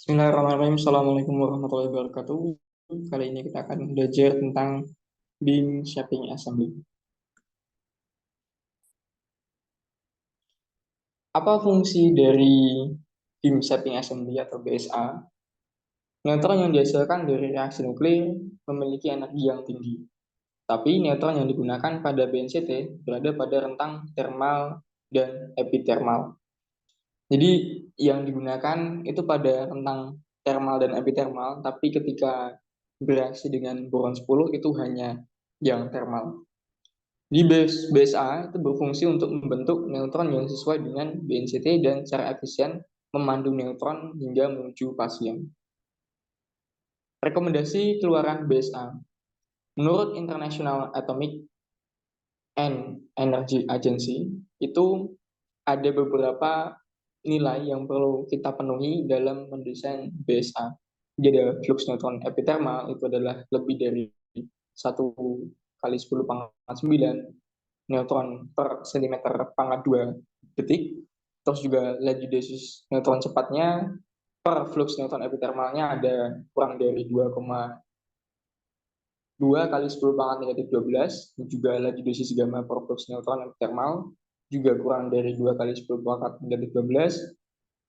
Bismillahirrahmanirrahim. Assalamualaikum warahmatullahi wabarakatuh. Kali ini kita akan belajar tentang beam shaping assembly. Apa fungsi dari beam shaping assembly atau BSA? Neutron yang dihasilkan dari reaksi nuklir memiliki energi yang tinggi. Tapi neutron yang digunakan pada BNCT berada pada rentang thermal dan epithermal. Jadi yang digunakan itu pada rentang thermal dan epithermal, tapi ketika bereaksi dengan boron 10 itu hanya yang thermal. Di BSA itu berfungsi untuk membentuk neutron yang sesuai dengan BNCT dan secara efisien memandu neutron hingga menuju pasien. Rekomendasi keluaran BSA. Menurut International Atomic and Energy Agency, itu ada beberapa nilai yang perlu kita penuhi dalam mendesain BSA. Jadi flux neutron epithermal itu adalah lebih dari 1 kali 10⁻⁹ neutron per sentimeter pangkat 2 detik. Terus juga laju dosis neutron cepatnya per flux neutron epithermalnya ada kurang dari 2,2 kali 10⁻⁻12, dan juga laju dosis gamma per flux neutron epithermal juga kurang dari 2 kali 10⁻⁻12.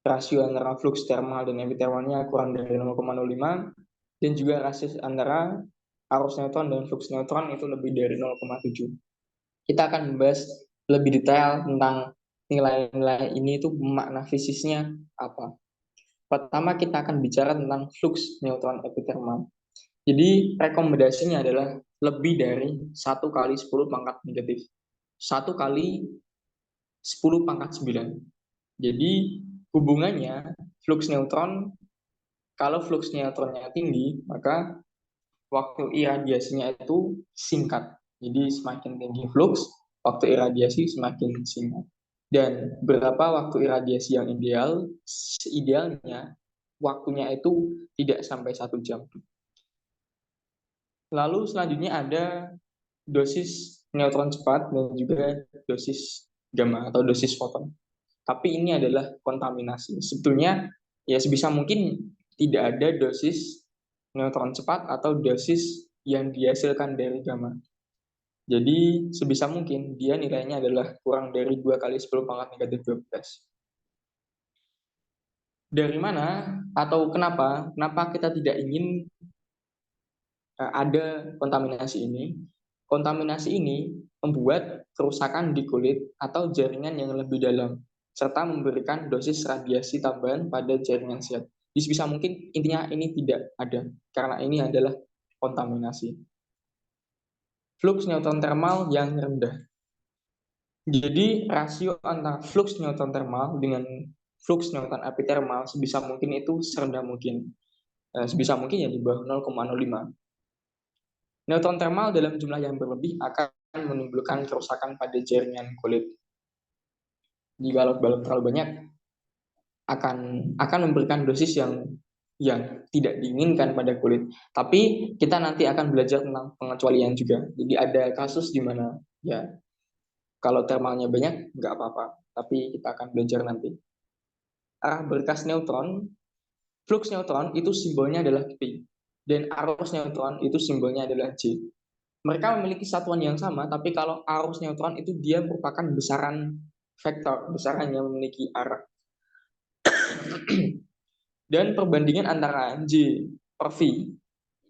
Rasio antara flux thermal dan epithermalnya kurang dari 0,05, dan juga rasio antara arus neutron dan flux neutron itu lebih dari 0,7. Kita akan membahas lebih detail tentang nilai-nilai ini itu makna fisiknya apa. Pertama kita akan bicara tentang flux neutron epithermal. Jadi rekomendasinya adalah lebih dari 1 kali 10⁻⁹. 1 kali 10⁻⁹. Jadi hubungannya flux neutron, kalau flux neutronnya tinggi, maka waktu iradiasinya itu singkat. Jadi semakin tinggi flux, waktu iradiasi semakin singkat. Dan berapa waktu iradiasi yang ideal? Idealnya waktunya itu tidak sampai 1 jam. Lalu selanjutnya ada dosis neutron cepat dan juga dosis gamma atau dosis foton. Tapi ini adalah kontaminasi. Sebetulnya ya sebisa mungkin tidak ada dosis neutron cepat atau dosis yang dihasilkan dari gamma. Jadi sebisa mungkin dia nilainya adalah kurang dari 2 kali 10⁻⁻12. Dari mana atau kenapa kita tidak ingin ada kontaminasi ini? Kontaminasi ini membuat kerusakan di kulit atau jaringan yang lebih dalam, serta memberikan dosis radiasi tambahan pada jaringan sehat. Jadi sebisa mungkin intinya ini tidak ada, karena ini adalah kontaminasi. Flux neutron thermal yang rendah. Jadi rasio antara flux neutron thermal dengan flux neutron epithermal sebisa mungkin itu serendah mungkin. Sebisa mungkin ya di bawah 0,05. Neutron thermal dalam jumlah yang berlebih akan menimbulkan kerusakan pada jaringan kulit. Jika terlalu banyak akan memberikan dosis yang tidak diinginkan pada kulit. Tapi kita nanti akan belajar tentang pengecualian juga. Jadi ada kasus di mana ya kalau thermalnya banyak nggak apa-apa. Tapi kita akan belajar nanti. Arah berkas neutron, flux neutron itu simbolnya adalah P, dan arus neutron itu simbolnya adalah J. Mereka memiliki satuan yang sama, tapi kalau arus neutron itu dia merupakan besaran vektor, besaran yang memiliki arah. Dan perbandingan antara J per V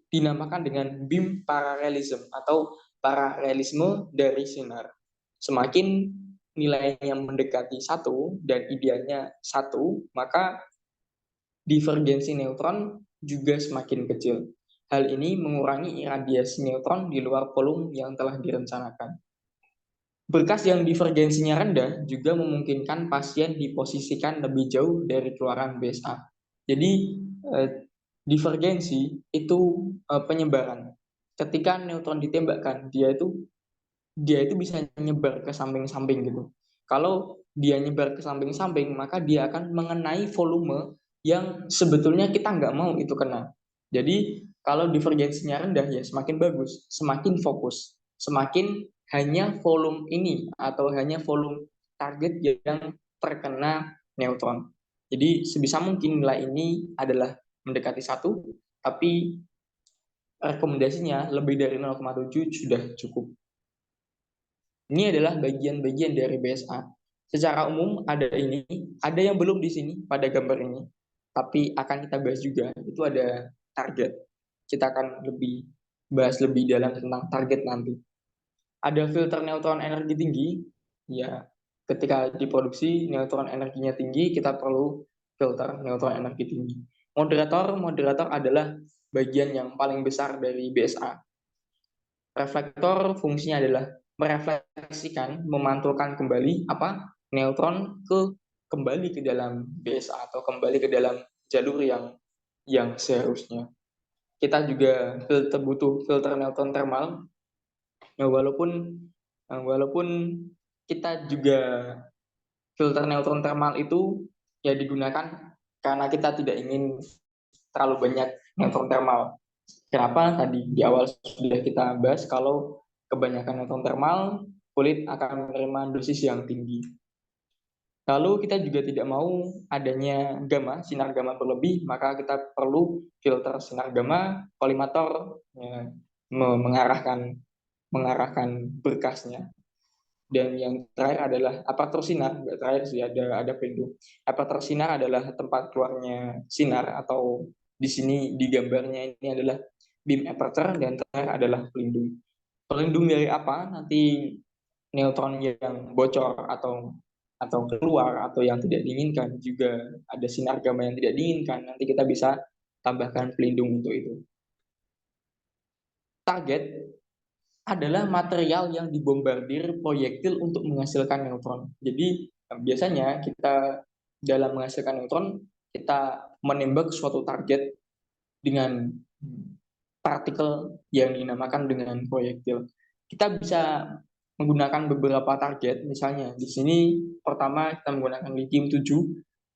dinamakan dengan beam parallelism atau paralelisme dari sinar. Semakin nilainya mendekati 1 dan idealnya 1, maka divergensi neutron juga semakin kecil. Hal ini mengurangi iradiasi neutron di luar volume yang telah direncanakan. Berkas yang divergensinya rendah juga memungkinkan pasien diposisikan lebih jauh dari keluaran BSA. Jadi divergensi itu penyebaran. Ketika neutron ditembakkan, dia itu bisa nyebar ke samping-samping gitu. Kalau dia nyebar ke samping-samping, maka dia akan mengenai volume yang sebetulnya kita nggak mau itu kena. Jadi kalau divergensinya rendah ya semakin bagus, semakin fokus, semakin hanya volume ini atau hanya volume target yang terkena neutron. Jadi sebisa mungkin nilai ini adalah mendekati 1, tapi rekomendasinya lebih dari 0,7 sudah cukup. Ini adalah bagian-bagian dari BSA. Secara umum ada yang belum di sini pada gambar ini, tapi akan kita bahas juga. Itu ada target. Kita akan bahas lebih dalam tentang target nanti. Ada filter neutron energi tinggi, ya ketika diproduksi neutron energinya tinggi, kita perlu filter neutron energi tinggi. Moderator adalah bagian yang paling besar dari BSA. Reflektor fungsinya adalah merefleksikan, memantulkan kembali neutron kembali ke dalam BSA atau kembali ke dalam jalur yang seharusnya. Kita juga butuh filter neutron thermal. Nah, walaupun kita juga filter neutron thermal itu ya digunakan karena kita tidak ingin terlalu banyak neutron thermal. Kenapa? Tadi di awal sudah kita bahas kalau kebanyakan neutron thermal, kulit akan menerima dosis yang tinggi. Lalu kita juga tidak mau adanya sinar gamma berlebih, maka kita perlu filter sinar gamma, kolimator, ya, mengarahkan berkasnya. Dan yang terakhir adalah apertur sinar. Terakhir sih ada pelindung. Apertur sinar adalah tempat keluarnya sinar, atau di sini di gambarnya ini adalah beam aperture, dan terakhir adalah pelindung. Pelindung dari apa? Nanti neutron yang bocor atau keluar atau yang tidak diinginkan, juga ada sinar gamma yang tidak diinginkan. Nanti kita bisa tambahkan pelindung untuk itu. Target adalah material yang dibombardir proyektil untuk menghasilkan neutron. Jadi biasanya kita dalam menghasilkan neutron, kita menembak suatu target dengan partikel yang dinamakan dengan proyektil. Kita bisa menggunakan beberapa target, misalnya di sini pertama kita menggunakan lithium 7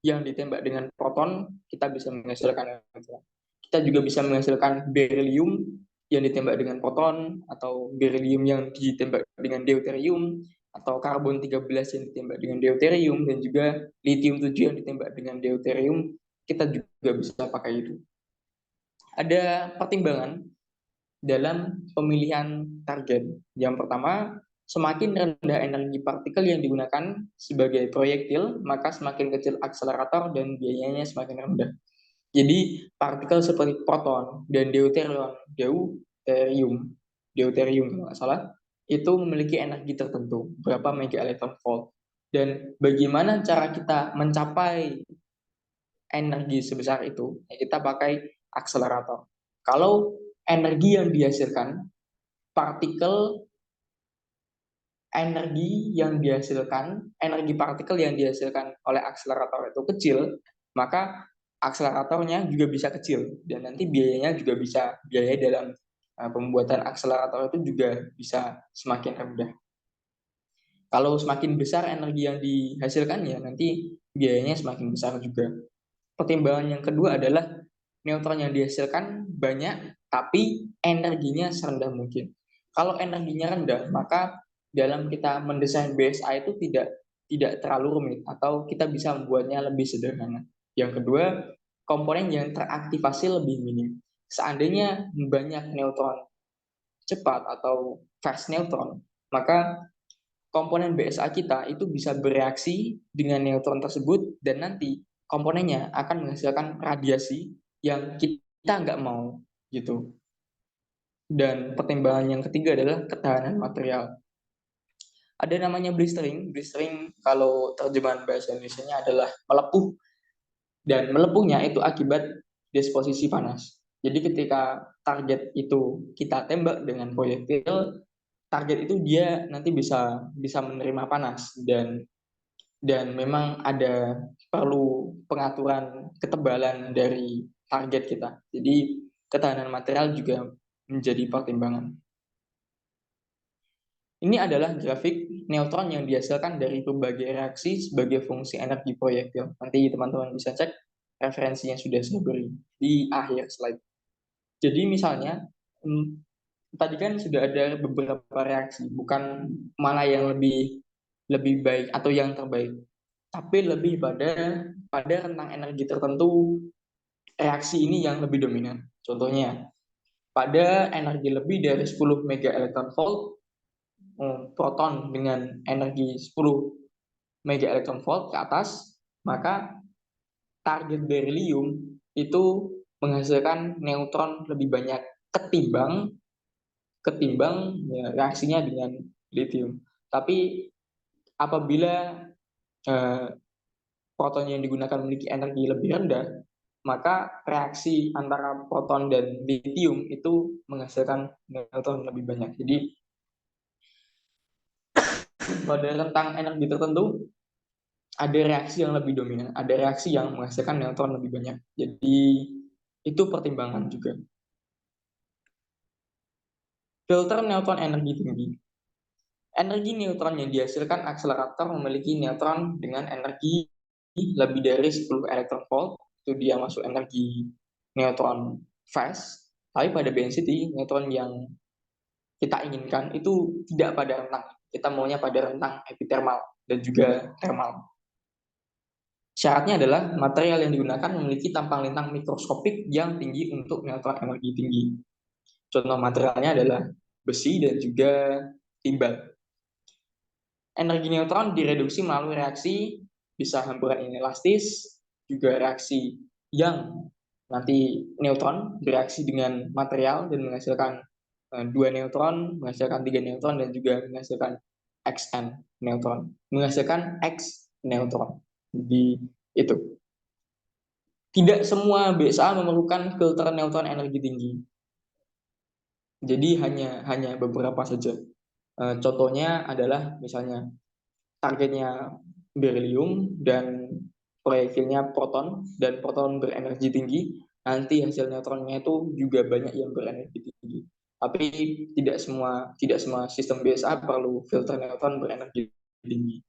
yang ditembak dengan proton, kita bisa menghasilkan neutron. Kita juga bisa menghasilkan beryllium yang ditembak dengan proton, atau beryllium yang ditembak dengan deuterium, atau karbon 13 yang ditembak dengan deuterium, dan juga lithium 7 yang ditembak dengan deuterium. Kita juga bisa pakai itu. Ada pertimbangan dalam pemilihan target. Yang pertama, semakin rendah energi partikel yang digunakan sebagai proyektil, maka semakin kecil akselerator dan biayanya semakin rendah. Jadi partikel seperti proton dan deuterium kalau nggak salah, itu memiliki energi tertentu, berapa mega electron volt. Dan bagaimana cara kita mencapai energi sebesar itu? Ya, kita pakai akselerator. Kalau energi yang dihasilkan, energi partikel yang dihasilkan oleh akselerator itu kecil, maka akseleratornya juga bisa kecil, dan nanti biaya dalam pembuatan akselerator itu juga bisa semakin rendah. Kalau semakin besar energi yang dihasilkannya, nanti biayanya semakin besar juga. Pertimbangan yang kedua adalah neutron yang dihasilkan banyak, tapi energinya serendah mungkin. Kalau energinya rendah, maka dalam kita mendesain BSA itu tidak terlalu rumit, atau kita bisa membuatnya lebih sederhana. Yang kedua, komponen yang teraktivasi lebih minim. Seandainya banyak neutron cepat atau fast neutron, maka komponen BSA kita itu bisa bereaksi dengan neutron tersebut, dan nanti komponennya akan menghasilkan radiasi yang kita nggak mau gitu. Dan pertimbangan yang ketiga adalah ketahanan material. Ada namanya blistering. Blistering kalau terjemahan bahasa Indonesianya adalah melepuh, dan melepuhnya itu akibat disposisi panas. Jadi ketika target itu kita tembak dengan proyektil, target itu dia nanti bisa menerima panas, dan memang perlu pengaturan ketebalan dari target kita. Jadi ketahanan material juga menjadi pertimbangan. Ini adalah grafik neutron yang dihasilkan dari berbagai reaksi sebagai fungsi energi proyektil. Nanti teman-teman bisa cek referensinya, sudah saya beri di akhir slide. Jadi misalnya, tadi kan sudah ada beberapa reaksi, bukan mana yang lebih baik atau yang terbaik. tapi lebih pada rentang energi tertentu reaksi ini yang lebih dominan. Contohnya, pada energi lebih dari 10 mega elektron volt, proton dengan energi 10 mega elektron volt ke atas, maka target berilium itu menghasilkan neutron lebih banyak ketimbang ketimbang ya, reaksinya dengan lithium. Tapi apabila eh, proton yang digunakan memiliki energi lebih rendah, maka reaksi antara proton dan lithium itu menghasilkan neutron lebih banyak. Jadi pada rentang energi tertentu ada reaksi yang lebih dominan, ada reaksi yang menghasilkan neutron lebih banyak. Jadi itu pertimbangan juga. Filter neutron energi tinggi. Energi neutron yang dihasilkan akselerator memiliki neutron dengan energi lebih dari 10 elektron volt, itu dia masuk energi neutron fast. Tapi pada density, neutron yang kita inginkan itu tidak pada rentang. Kita maunya pada rentang epithermal dan juga thermal. Syaratnya adalah material yang digunakan memiliki tampang lintang mikroskopik yang tinggi untuk neutron energi tinggi. Contoh materialnya adalah besi dan juga timbal. Energi neutron direduksi melalui reaksi bisa hamburan inelastis, juga reaksi yang nanti neutron bereaksi dengan material dan menghasilkan 2 neutron, menghasilkan 3 neutron, dan juga menghasilkan Xn neutron, menghasilkan X neutron. Jadi itu. Tidak semua BSA memerlukan filter neutron energi tinggi. Jadi hanya beberapa saja. Contohnya adalah misalnya targetnya berilium dan proyektilnya proton dan proton berenergi tinggi, nanti hasil neutronnya itu juga banyak yang berenergi tinggi. Tapi tidak semua sistem BSA perlu filter neutron berenergi tinggi.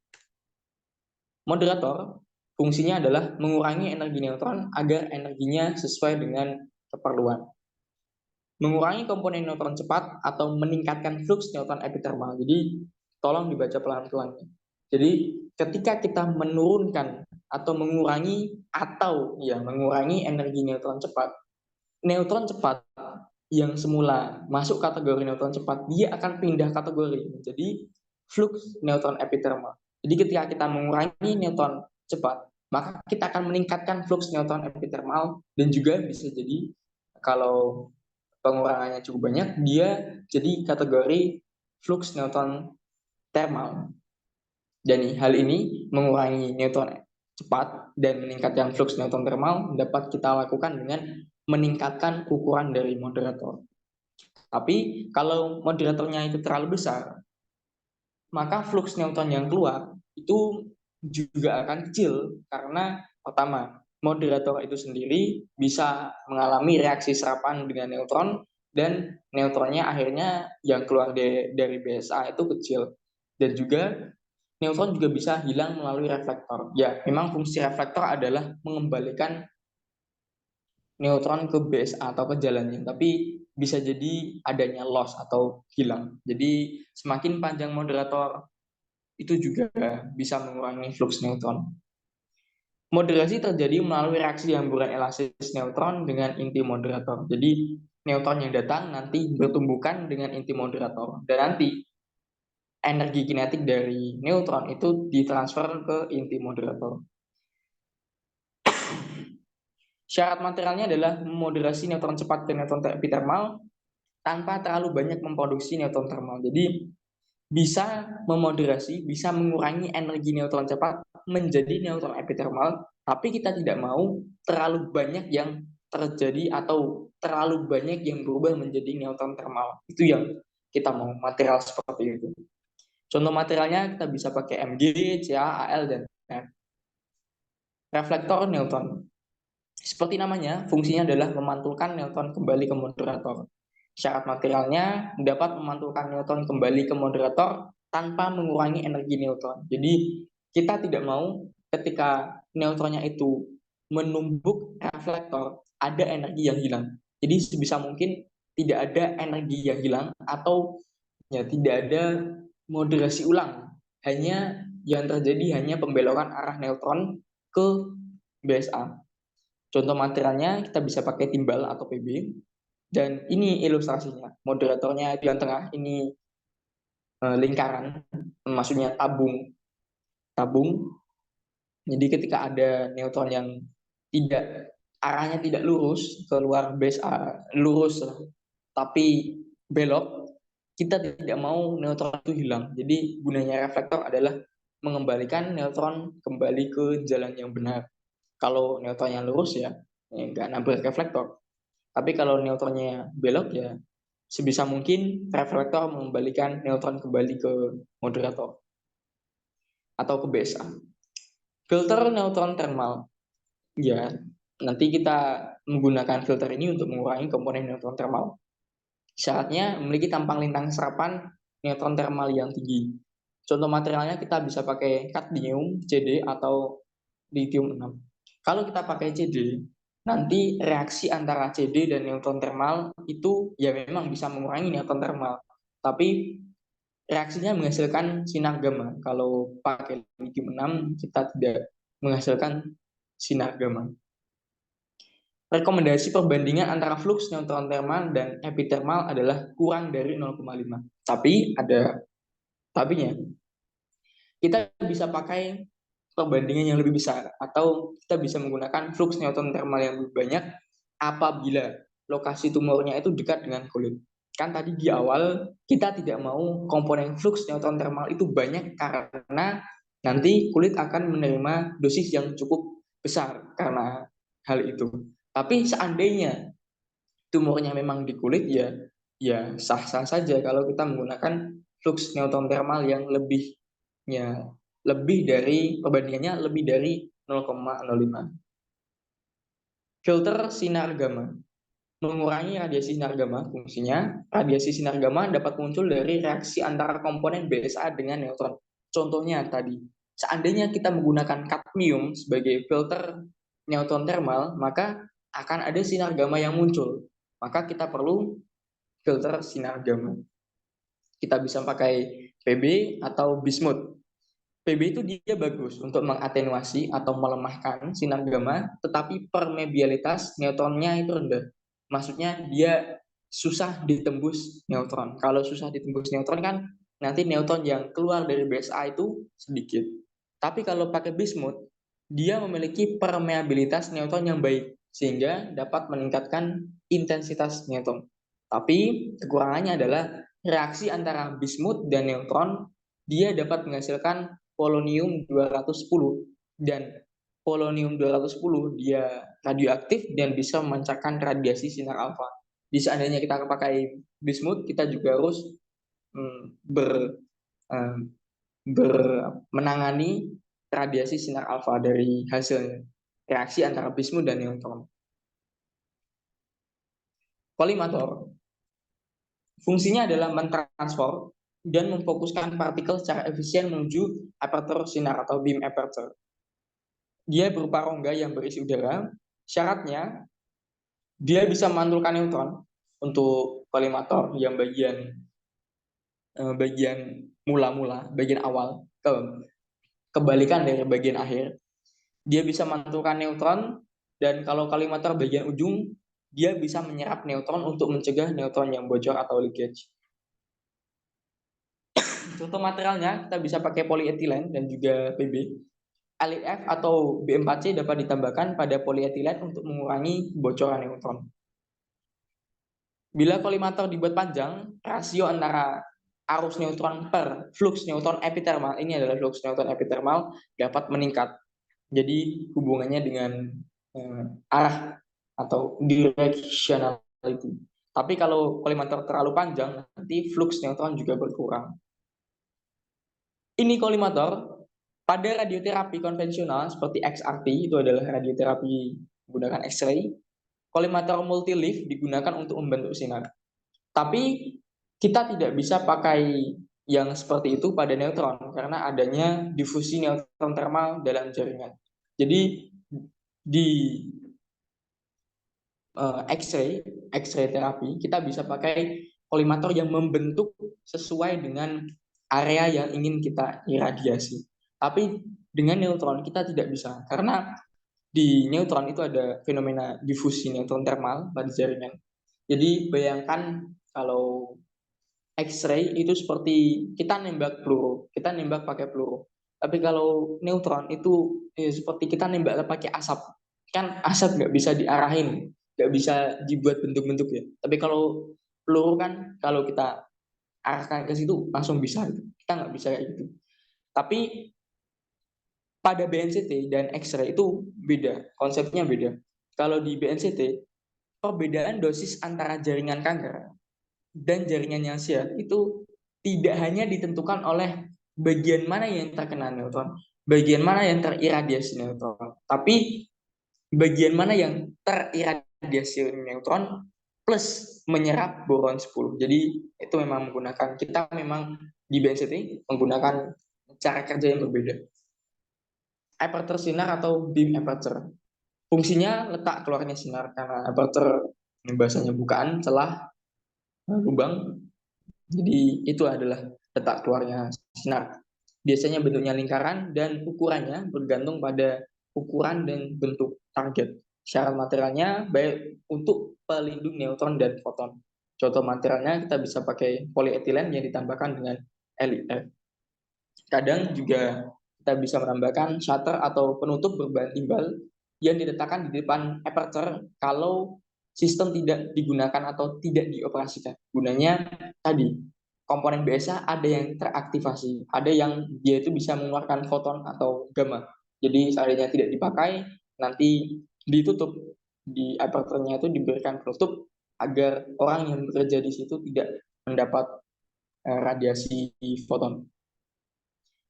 Moderator fungsinya adalah mengurangi energi neutron agar energinya sesuai dengan keperluan. Mengurangi komponen neutron cepat atau meningkatkan flux neutron epithermal. Jadi tolong dibaca pelan-pelan. Jadi ketika kita menurunkan atau mengurangi energi neutron cepat yang semula masuk kategori neutron cepat, dia akan pindah kategori menjadi flux neutron epithermal. Jadi ketika kita mengurangi neutron cepat, maka kita akan meningkatkan flux neutron epithermal dan juga bisa jadi kalau pengurangannya cukup banyak, dia jadi kategori flux neutron thermal. Dan hal ini mengurangi neutron cepat dan meningkatkan flux neutron thermal dapat kita lakukan dengan meningkatkan ukuran dari moderator. Tapi kalau moderatornya itu terlalu besar, maka flux neutron yang keluar itu juga akan kecil karena pertama, moderator itu sendiri bisa mengalami reaksi serapan dengan neutron dan neutronnya akhirnya yang keluar dari BSA itu kecil. Dan juga neutron juga bisa hilang melalui reflektor. Ya, memang fungsi reflektor adalah mengembalikan neutron ke BSA atau ke jalannya, tapi bisa jadi adanya loss atau hilang. Jadi semakin panjang moderator itu juga bisa mengurangi flux neutron. Moderasi terjadi melalui reaksi hamburan elastis neutron dengan inti moderator. Jadi neutron yang datang nanti bertumbukan dengan inti moderator dan nanti energi kinetik dari neutron itu ditransfer ke inti moderator. Syarat materialnya adalah moderasi neutron cepat ke neutron epithermal tanpa terlalu banyak memproduksi neutron thermal. Jadi bisa memoderasi, bisa mengurangi energi neutron cepat menjadi neutron epithermal, tapi kita tidak mau terlalu banyak yang terjadi atau terlalu banyak yang berubah menjadi neutron thermal. Itu yang kita mau, material seperti itu. Contoh materialnya kita bisa pakai Mg, Ca, Al, dan F. Reflektor neutron. Seperti namanya, fungsinya adalah memantulkan neutron kembali ke moderator. Syarat materialnya dapat memantulkan neutron kembali ke moderator tanpa mengurangi energi neutron. Jadi kita tidak mau ketika neutronnya itu menumbuk reflektor, ada energi yang hilang. Jadi sebisa mungkin tidak ada energi yang hilang atau ya tidak ada moderasi ulang. Hanya yang terjadi hanya pembelokan arah neutron ke BSA. Contoh materialnya kita bisa pakai timbal atau PB, dan ini ilustrasinya. Moderatornya di tengah ini lingkaran, maksudnya tabung. Jadi ketika ada neutron yang tidak arahnya tidak lurus keluar BSA, lurus tapi belok, kita tidak mau neutron itu hilang. Jadi gunanya reflektor adalah mengembalikan neutron kembali ke jalan yang benar. Kalau neutronnya lurus ya nggak nabrak reflektor. Tapi kalau neutronnya belok ya sebisa mungkin reflektor mengembalikan neutron kembali ke moderator atau ke BSA. Filter neutron thermal. Ya, nanti kita menggunakan filter ini untuk mengurangi komponen neutron thermal. Syaratnya memiliki tampang lintang serapan neutron thermal yang tinggi. Contoh materialnya kita bisa pakai kadmium, CD, atau lithium 6. Kalau kita pakai CD, nanti reaksi antara CD dan neutron thermal itu ya memang bisa mengurangi neutron thermal. Tapi reaksinya menghasilkan sinar gamma. Kalau pakai lithium 6, kita tidak menghasilkan sinar gamma. Rekomendasi perbandingan antara flux neutron thermal dan epithermal adalah kurang dari 0,5. Tapi ada tapinya. Kita bisa pakai perbandingan yang lebih besar atau kita bisa menggunakan flux neutron thermal yang lebih banyak apabila lokasi tumornya itu dekat dengan kulit. Kan tadi di awal kita tidak mau komponen flux neutron thermal itu banyak karena nanti kulit akan menerima dosis yang cukup besar karena hal itu. Tapi seandainya tumornya memang di kulit ya sah-sah saja kalau kita menggunakan flux neutron thermal yang lebih dari perbandingannya lebih dari 0,05. Filter sinar gamma. Mengurangi radiasi sinar gamma, fungsinya radiasi sinar gamma dapat muncul dari reaksi antara komponen BSA dengan neutron. Contohnya tadi, seandainya kita menggunakan kadmium sebagai filter neutron thermal, maka akan ada sinar gamma yang muncul. Maka kita perlu filter sinar gamma. Kita bisa pakai PB atau bismut. PB itu dia bagus untuk mengatenuasi atau melemahkan sinar gamma, tetapi permeabilitas neutronnya itu rendah. Maksudnya dia susah ditembus neutron. Kalau susah ditembus neutron kan nanti neutron yang keluar dari BSA itu sedikit. Tapi kalau pakai bismut, dia memiliki permeabilitas neutron yang baik sehingga dapat meningkatkan intensitas neutron. Tapi kekurangannya adalah reaksi antara bismut dan neutron dia dapat menghasilkan polonium 210 dan polonium 210 dia radioaktif dan bisa memancarkan radiasi sinar alfa. Di seandainya kita pakai bismut, kita juga harus menangani radiasi sinar alfa dari hasil reaksi antara bismut dan neutron. Kolimator fungsinya adalah mentransfer dan memfokuskan partikel secara efisien menuju aperture sinar atau beam aperture. Dia berupa rongga yang berisi udara. Syaratnya dia bisa memantulkan neutron untuk kolimator yang bagian mula-mula, bagian awal, kebalikan dari bagian akhir. Dia bisa memantulkan neutron dan kalau kolimator bagian ujung dia bisa menyerap neutron untuk mencegah neutron yang bocor atau leakage. Contoh materialnya kita bisa pakai polyethylene dan juga PB. LiF atau B4C dapat ditambahkan pada polyethylene untuk mengurangi bocoran neutron. Bila kolimator dibuat panjang, rasio antara arus neutron per flux neutron epithermal, ini adalah flux neutron epithermal, dapat meningkat. Jadi hubungannya dengan arah atau directionality. Tapi kalau kolimator terlalu panjang, nanti flux neutron juga berkurang. Ini kolimator pada radioterapi konvensional seperti XRT, itu adalah radioterapi menggunakan X-ray. Kolimator multi-leaf digunakan untuk membentuk sinar. Tapi kita tidak bisa pakai yang seperti itu pada neutron karena adanya difusi neutron thermal dalam jaringan. Jadi di X-ray terapi kita bisa pakai kolimator yang membentuk sesuai dengan area yang ingin kita iradiasi. Tapi dengan neutron kita tidak bisa, karena di neutron itu ada fenomena difusi neutron thermal pada jaringan. Jadi bayangkan kalau X-ray itu seperti kita nembak peluru, kita nembak pakai peluru. Tapi kalau neutron itu seperti kita nembak pakai asap. Kan asap nggak bisa diarahin, nggak bisa dibuat bentuk-bentuk ya. Tapi kalau peluru kan kalau kita arahkan ke situ langsung bisa. Kita nggak bisa kayak gitu. Tapi pada BNCT dan X-ray itu beda, konsepnya beda. Kalau di BNCT, perbedaan dosis antara jaringan kanker dan jaringan yang sehat itu tidak hanya ditentukan oleh bagian mana yang terkena neutron, bagian mana yang teriradiasi neutron, tapi bagian mana yang teriradiasi neutron plus menyerap boron 10. Jadi itu memang menggunakan, kita memang di BNCT menggunakan cara kerja yang berbeda. Aperture sinar atau beam aperture. Fungsinya letak keluarnya sinar, karena aperture bahasanya bukaan, celah, lubang. Jadi itu adalah letak keluarnya sinar. Biasanya bentuknya lingkaran dan ukurannya bergantung pada ukuran dan bentuk target. Syarat materialnya baik untuk pelindung neutron dan foton. Contoh materialnya kita bisa pakai polietilen yang ditambahkan dengan LIF. Kadang juga kita bisa menambahkan shutter atau penutup berbahan timbal yang diletakkan di depan aperture kalau sistem tidak digunakan atau tidak dioperasikan. Gunanya tadi, komponen BSA ada yang teraktivasi, ada yang dia itu bisa mengeluarkan foton atau gamma. Jadi seandainya tidak dipakai, nanti ditutup, di aperture-nya itu diberikan penutup agar orang yang bekerja di situ tidak mendapat radiasi foton.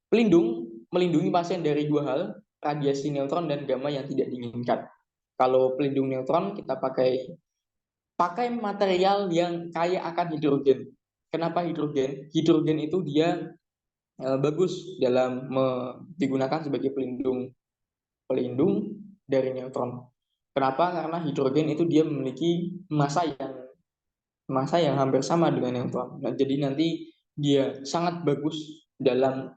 Pelindung melindungi pasien dari dua hal, radiasi neutron dan gamma yang tidak diinginkan. Kalau pelindung neutron kita pakai material yang kaya akan hidrogen. Kenapa hidrogen? Hidrogen itu dia bagus dalam digunakan sebagai pelindung dari neutron. Kenapa? Karena hidrogen itu dia memiliki massa yang hampir sama dengan neutron. Nah, jadi nanti dia sangat bagus dalam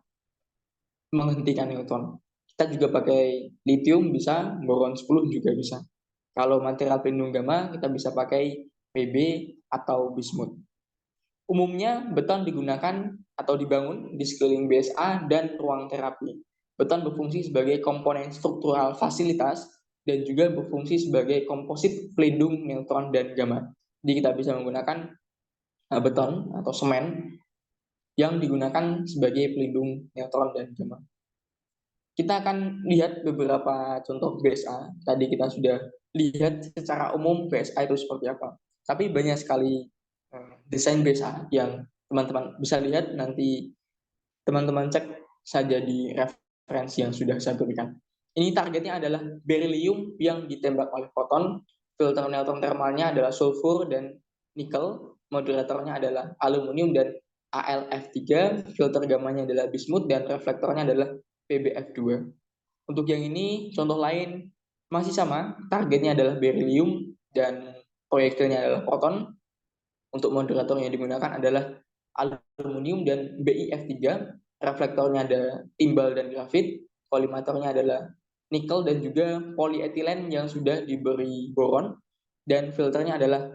menghentikan neutron. Kita juga pakai lithium bisa, boron 10 juga bisa. Kalau material pelindung gamma kita bisa pakai PB atau bismut. Umumnya beton digunakan atau dibangun di sekeliling BSA dan ruang terapi. Beton berfungsi sebagai komponen struktural fasilitas dan juga berfungsi sebagai komposit pelindung neutron dan gamma. Jadi kita bisa menggunakan beton atau semen yang digunakan sebagai pelindung neutron dan gamma. Kita akan lihat beberapa contoh BSA. Tadi kita sudah lihat secara umum BSA itu seperti apa. Tapi banyak sekali desain BSA yang teman-teman bisa lihat, nanti teman-teman cek saja di referensi yang sudah saya berikan. Ini targetnya adalah beryllium yang ditembak oleh foton, filter neutron thermalnya adalah sulfur dan nikel, moderatornya adalah aluminium dan AlF3, filter gamanya adalah bismut, dan reflektornya adalah PbF2. Untuk yang ini, contoh lain masih sama, targetnya adalah beryllium dan proyektilnya adalah proton. Untuk moderator yang digunakan adalah aluminium dan BiF3, reflektornya ada timbal dan grafit, kolimatornya adalah nikel dan juga polietilen yang sudah diberi boron, dan filternya adalah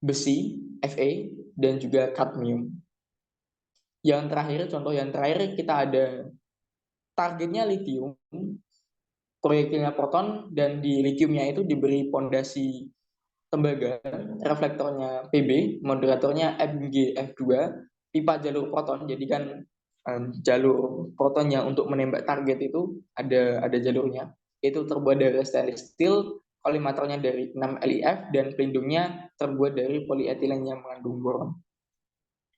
besi, Fa, dan juga kadmium. Yang terakhir, contoh yang terakhir, kita ada targetnya lithium, proyektilnya proton, dan di lithiumnya itu diberi pondasi tembaga, reflektornya Pb, moderatornya MgF2, pipa jalur proton. Jadi kan jalur protonnya untuk menembak target itu ada jalurnya. Itu terbuat dari stainless steel, kolimatornya dari 6 LiF, dan pelindungnya terbuat dari polietilen yang mengandung boron.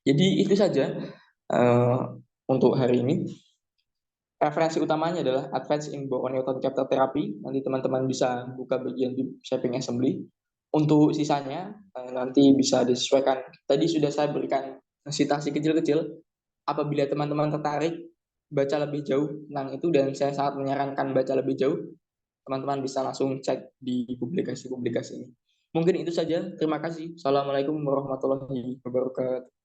Jadi itu saja untuk hari ini. Referensi utamanya adalah Advanced in Boron Neutron Capture Therapy. Nanti teman-teman bisa buka bagian di shaping assembly. Untuk sisanya nanti bisa disesuaikan. Tadi sudah saya berikan citasi kecil-kecil. Apabila teman-teman tertarik baca lebih jauh tentang itu, dan saya sangat menyarankan baca lebih jauh, teman-teman bisa langsung cek di publikasi-publikasi ini. Mungkin itu saja. Terima kasih. Assalamualaikum warahmatullahi wabarakatuh.